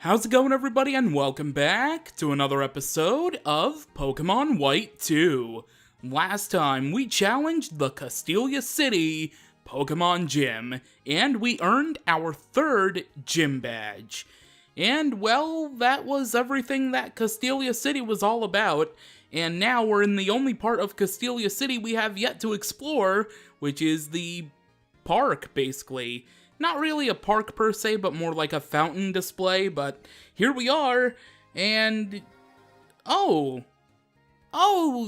How's it going, everybody, and welcome back to another episode of Pokemon White 2. Last time, we challenged the Castelia City Pokemon Gym, and we earned our third gym badge. And, well, that was everything that Castelia City was all about, and now we're in the only part of Castelia City we have yet to explore, which is the park, basically. Not really a park per se, but more like a fountain display, but here we are, and... Oh,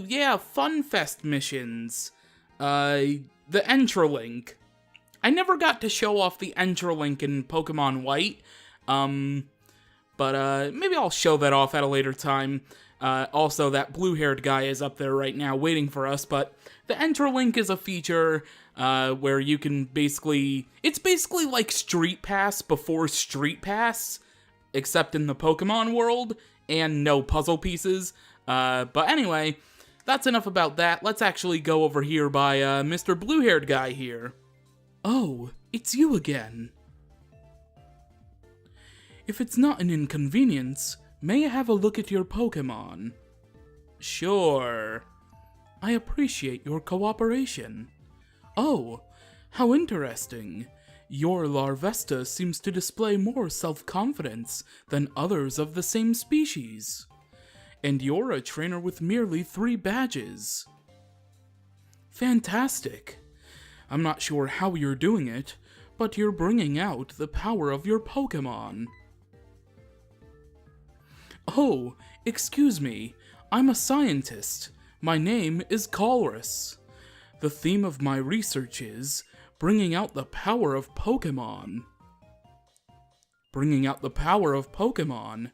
yeah, Fun Fest missions. The Entralink. I never got to show off the Entralink in Pokemon White, but maybe I'll show that off at a later time. Also, that blue-haired guy is up there right now waiting for us, but the Entralink is a feature where you can basically... It's basically like Street Pass before Street Pass, except in the Pokemon world, and no puzzle pieces. But anyway, that's enough about that. Let's actually go over here by Mr. Blue-haired guy here. Oh, it's you again. If it's not an inconvenience, may I have a look at your Pokemon? Sure. I appreciate your cooperation. Oh, how interesting. Your Larvesta seems to display more self-confidence than others of the same species. And you're a trainer with merely 3 badges. Fantastic. I'm not sure how you're doing it, but you're bringing out the power of your Pokemon. Oh, excuse me. I'm a scientist. My name is Colrus. The theme of my research is bringing out the power of Pokemon. Bringing out the power of Pokemon?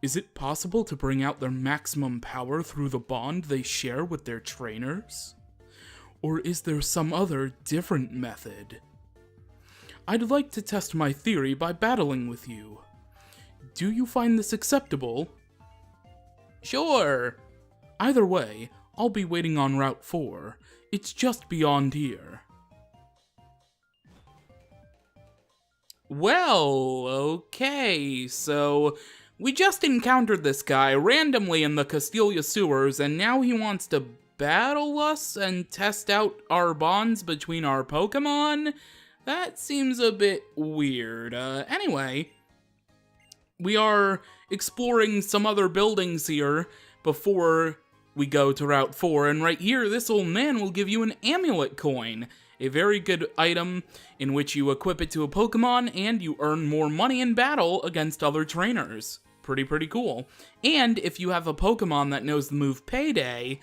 Is it possible to bring out their maximum power through the bond they share with their trainers? Or is there some other different method? I'd like to test my theory by battling with you. Do you find this acceptable? Sure. Either way, I'll be waiting on Route 4. It's just beyond here. Well, okay, so we just encountered this guy randomly in the Castelia sewers, and now he wants to battle us and test out our bonds between our Pokemon? That seems a bit weird. Anyway, we are exploring some other buildings here before we go to Route 4, and right here, this old man will give you an amulet coin, a very good item in which you equip it to a Pokemon, and you earn more money in battle against other trainers. Pretty cool. And if you have a Pokemon that knows the move Payday,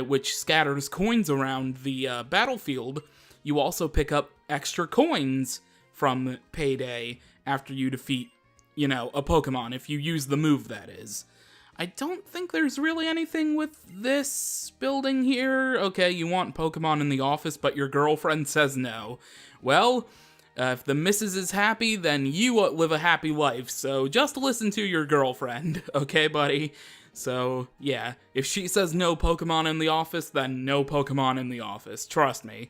which scatters coins around the battlefield, you also pick up extra coins from Payday after you defeat, you know, a Pokemon, if you use the move, that is. I don't think there's really anything with this building here. Okay, you want Pokemon in the office, but your girlfriend says no. Well, if the missus is happy, then you live a happy life, so just listen to your girlfriend, okay, buddy? So, yeah, if she says no Pokemon in the office, then no Pokemon in the office, trust me.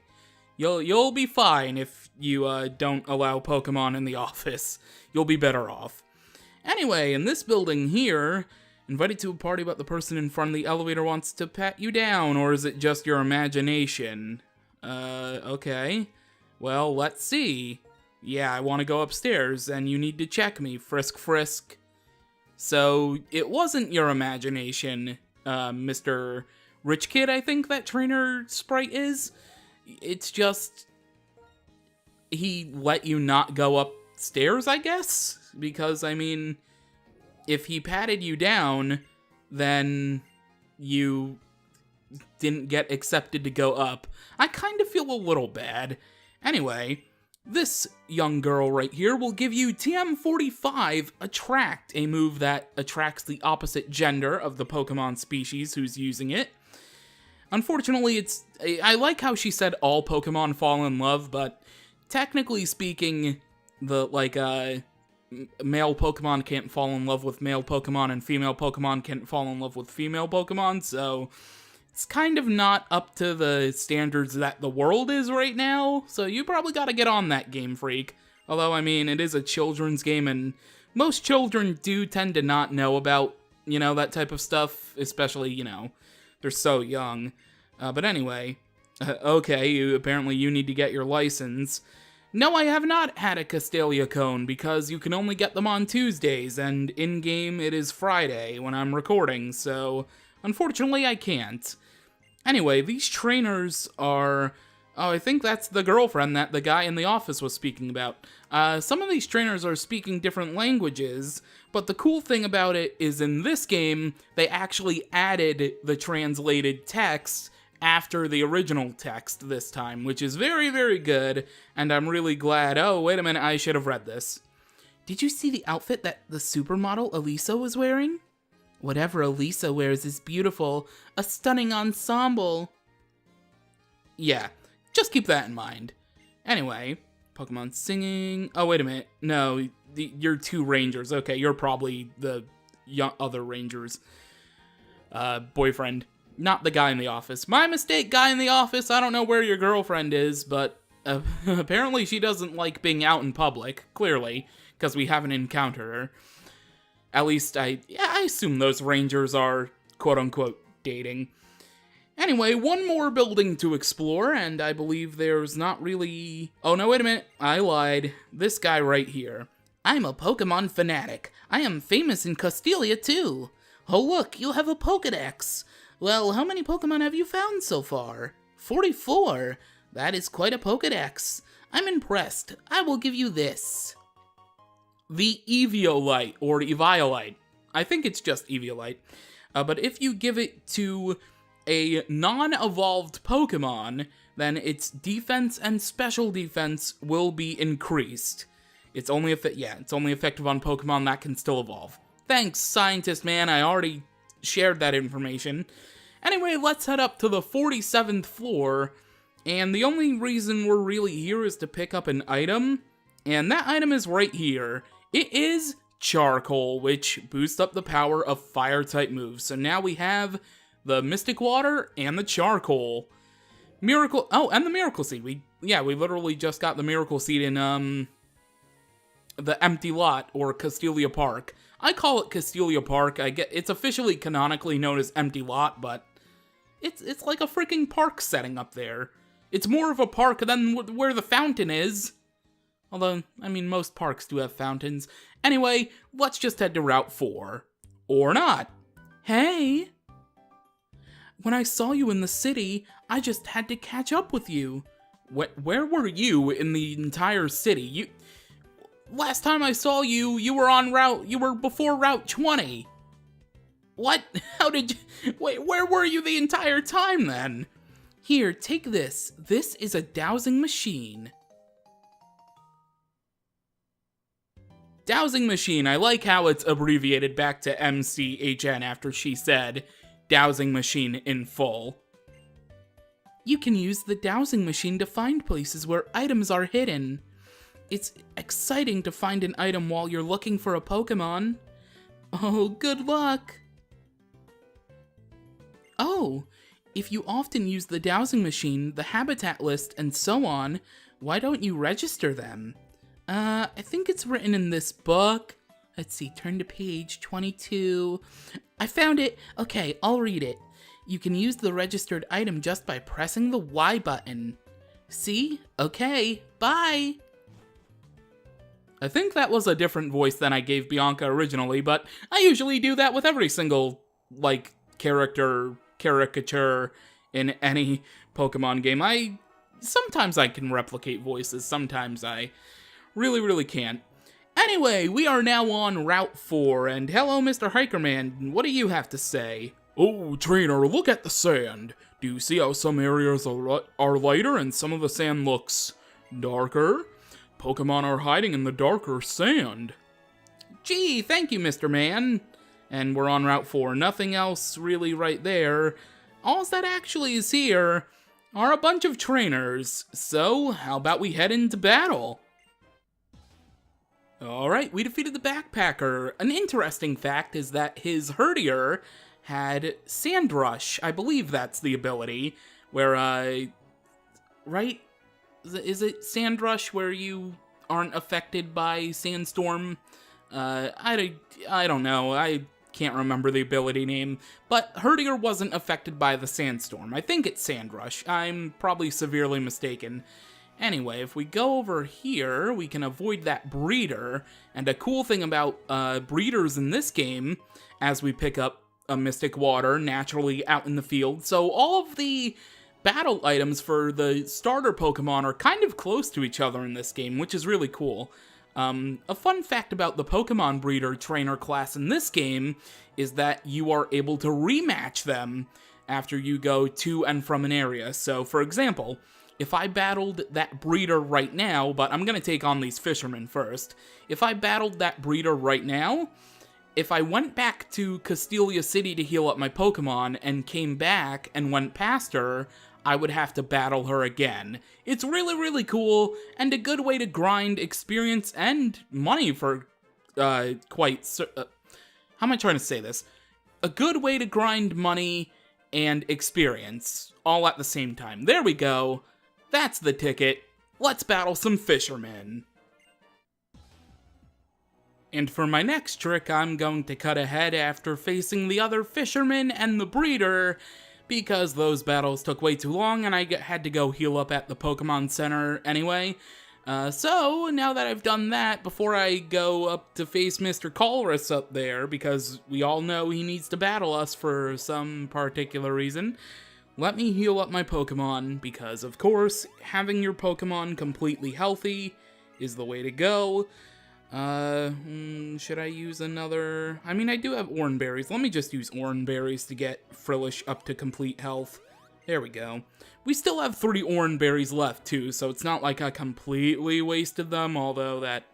You'll be fine if you don't allow Pokemon in the office. You'll be better off. Anyway, in this building here, invited to a party but the person in front of the elevator wants to pat you down, or is it just your imagination? Okay. Well, let's see. Yeah, I want to go upstairs, and you need to check me, frisk. So, it wasn't your imagination, Mr. Rich Kid, I think that trainer sprite is. It's just... he let you not go upstairs, I guess? Because, I mean, if he patted you down, then you didn't get accepted to go up. I kind of feel a little bad. Anyway, this young girl right here will give you TM45 Attract, a move that attracts the opposite gender of the Pokemon species who's using it. Unfortunately, I like how she said all Pokemon fall in love, but technically speaking, male Pokemon can't fall in love with male Pokemon, and female Pokemon can't fall in love with female Pokemon, so it's kind of not up to the standards that the world is right now, so you probably gotta get on that, Game Freak. Although, I mean, it is a children's game, and most children do tend to not know about, that type of stuff, especially, they're so young. But anyway, okay, apparently you need to get your license. No, I have not had a Castelia cone because you can only get them on Tuesdays, and in-game it is Friday when I'm recording, so unfortunately I can't. Anyway, these trainers are... Oh, I think that's the girlfriend that the guy in the office was speaking about. Some of these trainers are speaking different languages, but the cool thing about it is in this game, they actually added the translated text after the original text this time, which is very, very good, and I'm really glad. Oh, wait a minute, I should have read this. Did you see the outfit that the supermodel Elisa was wearing? Whatever Elisa wears is beautiful. A stunning ensemble. Yeah, just keep that in mind. Anyway, Pokemon singing. Oh, wait a minute. No, you're 2 rangers. Okay, you're probably the other ranger's boyfriend. Not the guy in the office. My mistake, guy in the office. I don't know where your girlfriend is, but apparently she doesn't like being out in public, clearly, because we haven't encountered her. At least I assume those rangers are quote-unquote dating. Anyway, one more building to explore, and I believe there's not really... Oh, no, wait a minute. I lied. This guy right here. I'm a Pokemon fanatic. I am famous in Castelia, too. Oh, look, you have a Pokédex. Well, how many Pokemon have you found so far? 44. That is quite a Pokédex. I'm impressed. I will give you this. The Eviolite, or Eviolite. I think it's just Eviolite. But if you give it to a non-evolved Pokemon, then its defense and special defense will be increased. It's only effective on Pokemon that can still evolve. Thanks, scientist man, I already shared that information. Anyway, let's head up to the 47th floor, and the only reason we're really here is to pick up an item, and that item is right here. It is Charcoal, which boosts up the power of Fire-type moves. So now we have the Mystic Water and the Charcoal. And the Miracle Seed. We literally just got the Miracle Seed in, the Empty Lot, or Castelia Park. I call it Castelia Park. It's officially canonically known as Empty Lot, but it's like a freaking park setting up there. It's more of a park than where the fountain is. Although, I mean, most parks do have fountains. Anyway, let's just head to Route 4. Or not. Hey! When I saw you in the city, I just had to catch up with you. Where were you in the entire city? Last time I saw you, you were before Route 20. What? Where were you the entire time then? Here, take this. This is a dowsing machine. Dowsing machine, I like how it's abbreviated back to MCHN after she said dowsing machine in full. You can use the dowsing machine to find places where items are hidden. It's exciting to find an item while you're looking for a Pokemon. Oh, good luck! Oh, if you often use the dowsing machine, the habitat list, and so on, why don't you register them? I think it's written in this book. Let's see, turn to page 22. I found it! Okay, I'll read it. You can use the registered item just by pressing the Y button. See? Okay, bye! I think that was a different voice than I gave Bianca originally, but I usually do that with every single, caricature in any Pokemon game. Sometimes I can replicate voices, sometimes I really can't. Anyway, we are now on Route 4, and hello, Mr. Hikerman, what do you have to say? Oh, trainer, look at the sand. Do you see how some areas are lighter and some of the sand looks darker? Pokemon are hiding in the darker sand. Gee, thank you, Mr. Man. And we're on Route 4. Nothing else really right there. All that actually is here are a bunch of trainers. So, how about we head into battle? Alright, we defeated the Backpacker. An interesting fact is that his Herdier had Sand Rush. I believe that's the ability. Where, right? Is it Sand Rush where you aren't affected by Sandstorm? I don't know. I can't remember the ability name, but Herdier wasn't affected by the sandstorm. I think it's Sand Rush. I'm probably severely mistaken. Anyway, if we go over here, we can avoid that breeder, and a cool thing about breeders in this game, as we pick up a Mystic Water naturally out in the field, so all of the battle items for the starter Pokemon are kind of close to each other in this game, which is really cool. A fun fact about the Pokemon Breeder Trainer class in this game is that you are able to rematch them after you go to and from an area. So, for example, if I battled that breeder right now, but I'm going to take on these fishermen first. If I battled that breeder right now, if I went back to Castelia City to heal up my Pokemon and came back and went past her, I would have to battle her again. It's really, really cool, and a good way to grind experience and money for, how am I trying to say this? A good way to grind money and experience, all at the same time. There we go. That's the ticket. Let's battle some fishermen. And for my next trick, I'm going to cut ahead after facing the other fisherman and the breeder, because those battles took way too long and I had to go heal up at the Pokemon Center anyway. So, now that I've done that, before I go up to face Mr. Colress up there, because we all know he needs to battle us for some particular reason, let me heal up my Pokemon, because of course, having your Pokemon completely healthy is the way to go. Should I use another? I mean, I do have Oran Berries. Let me just use Oran Berries to get Frillish up to complete health. There we go. We still have 3 Oran Berries left, too, so it's not like I completely wasted them, although that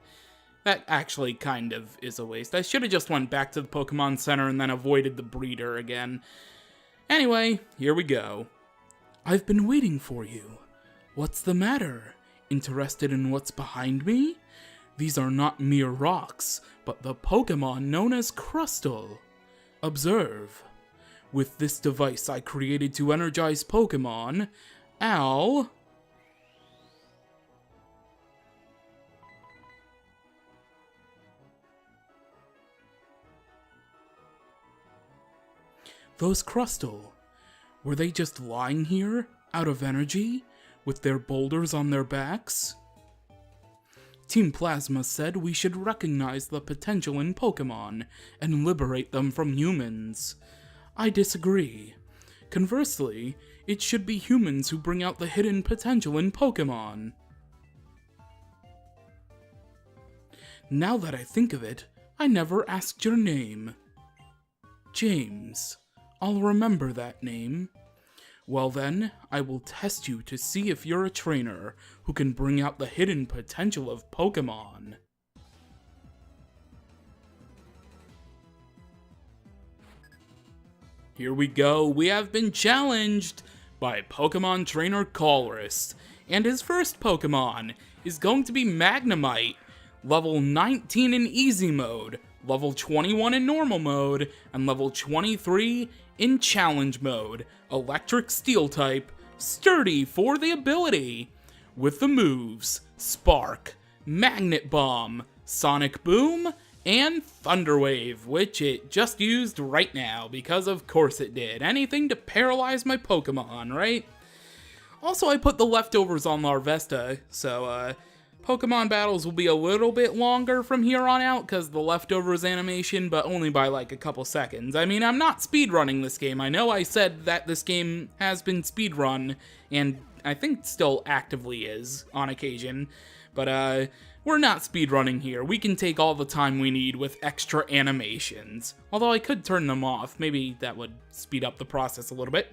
actually kind of is a waste. I should have just went back to the Pokemon Center and then avoided the breeder again. Anyway, here we go. I've been waiting for you. What's the matter? Interested in what's behind me? These are not mere rocks, but the Pokémon known as Crustle. Observe. With this device I created to energize Pokémon, Ow. Those Crustle, were they just lying here, out of energy, with their boulders on their backs? Team Plasma said we should recognize the potential in Pokémon and liberate them from humans. I disagree. Conversely, it should be humans who bring out the hidden potential in Pokémon. Now that I think of it, I never asked your name. James. I'll remember that name. Well then, I will test you to see if you're a trainer who can bring out the hidden potential of Pokémon. Here we go, we have been challenged by Pokemon Trainer Colress, and his first Pokemon is going to be Magnemite, level 19 in Easy Mode, level 21 in Normal Mode, and level 23 in Challenge Mode, Electric Steel type, sturdy for the ability, with the moves Spark, Magnet Bomb, Sonic Boom, and Thunder Wave, which it just used right now, because of course it did. Anything to paralyze my Pokemon, right? Also, I put the leftovers on Larvesta, so Pokemon battles will be a little bit longer from here on out because the leftovers animation, but only by like a couple seconds. I mean, I'm not speedrunning this game. I know I said that this game has been speedrun, and I think still actively is on occasion, but we're not speedrunning here. We can take all the time we need with extra animations. Although I could turn them off. Maybe that would speed up the process a little bit.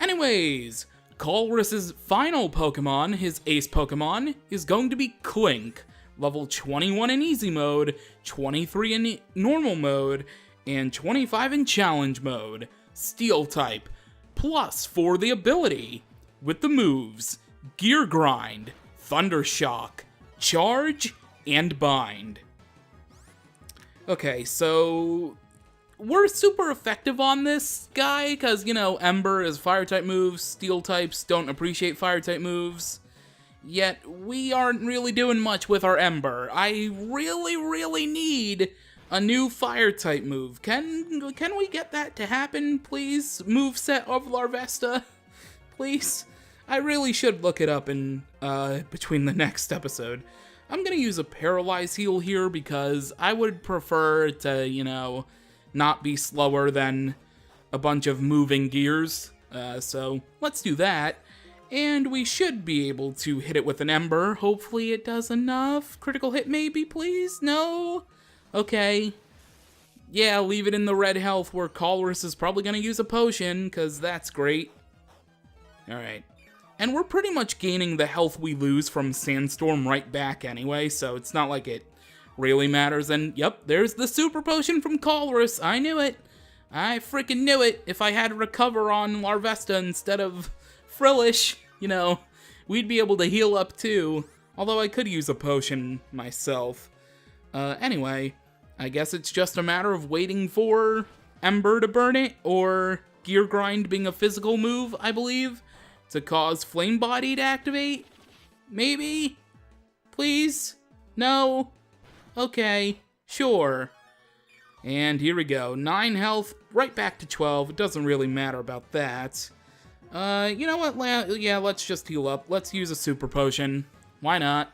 Anyways, Colress's final Pokemon, his ace Pokemon, is going to be Clink, level 21 in Easy Mode, 23 in Normal Mode, and 25 in Challenge Mode, Steel type, plus for the ability, with the moves Gear Grind, Thunder Shock, Charge, and Bind. Okay, so we're super effective on this guy, because, you know, Ember is Fire-type moves, Steel types don't appreciate Fire-type moves, Yet, we aren't really doing much with our Ember. I really need a new Fire-type move. Can we get that to happen, please? Moveset of Larvesta? Please? I really should look it up in, between the next episode. I'm gonna use a Paralyze Heal here because I would prefer to, you know, not be slower than a bunch of moving gears. So let's do that. And we should be able to hit it with an Ember. Hopefully it does enough. Critical hit maybe, please? No? Okay. Yeah, leave it in the red health where Colress is probably gonna use a potion, because that's great. Alright. And we're pretty much gaining the health we lose from Sandstorm right back anyway, so it's not like it really matters. And yep, there's the super potion from Colress. I knew it. I freaking knew it. If I had Recover on Larvesta instead of Frillish, you know, we'd be able to heal up too. Although I could use a potion myself. Anyway, I guess it's just a matter of waiting for Ember to burn it, or Gear Grind being a physical move, I believe, to cause Flame Body to activate? Maybe? Please? No? Okay, sure. And here we go. 9 health, right back to 12. It doesn't really matter about that. You know what? Yeah, let's just heal up. Let's use a super potion. Why not?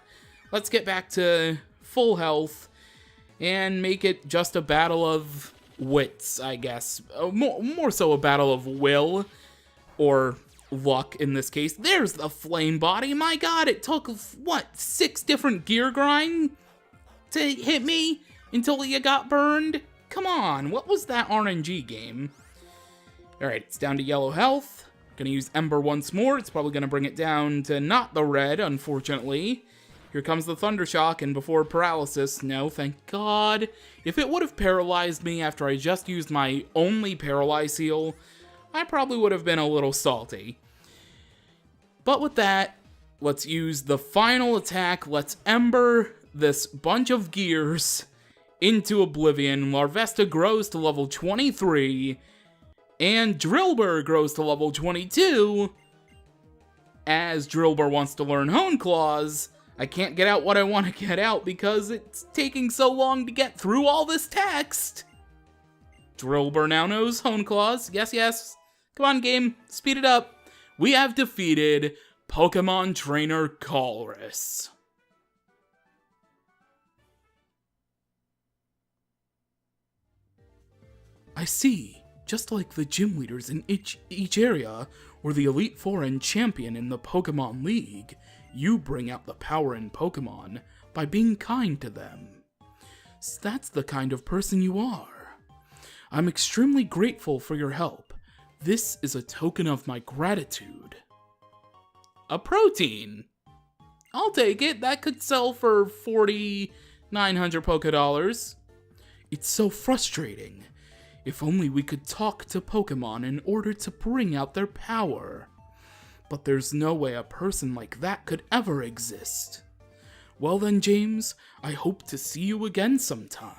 Let's get back to full health and make it just a battle of wits, I guess. More so a battle of will, or luck in this case. There's the Flame Body. My god, it took, what, 6 different Gear Grind to hit me until you got burned? Come on, what was that RNG game? Alright, it's down to yellow health. Gonna use Ember once more. It's probably gonna bring it down to not the red, unfortunately. Here comes the Thunder Shock, and before paralysis, no, thank god. If it would have paralyzed me after I just used my only Paralyze Heal, I probably would have been a little salty. But with that, let's use the final attack. Let's Ember this bunch of gears into oblivion. Larvesta grows to level 23, and Drillbur grows to level 22. As Drillbur wants to learn Hone Claws, I can't get out what I want to get out because it's taking so long to get through all this text. Drillbur now knows Hone Claws. Yes, yes. Come on, game. Speed it up. We have defeated Pokemon Trainer Colress. I see. Just like the gym leaders in each area, or the Elite Four and champion in the Pokemon League, you bring out the power in Pokemon by being kind to them. That's the kind of person you are. I'm extremely grateful for your help. This is a token of my gratitude. A protein? I'll take it. That could sell for 4,900 Pokédollars. It's so frustrating. If only we could talk to Pokemon in order to bring out their power. But there's no way a person like that could ever exist. Well then, James, I hope to see you again sometime.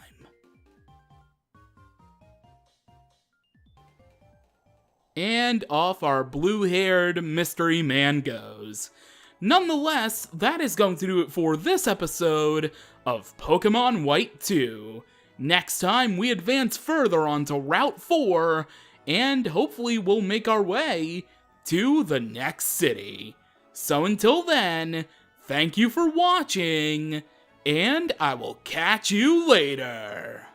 And off our blue-haired mystery man goes. Nonetheless, that is going to do it for this episode of Pokemon White 2. Next time, we advance further onto Route 4, and hopefully we'll make our way to the next city. So until then, thank you for watching, and I will catch you later.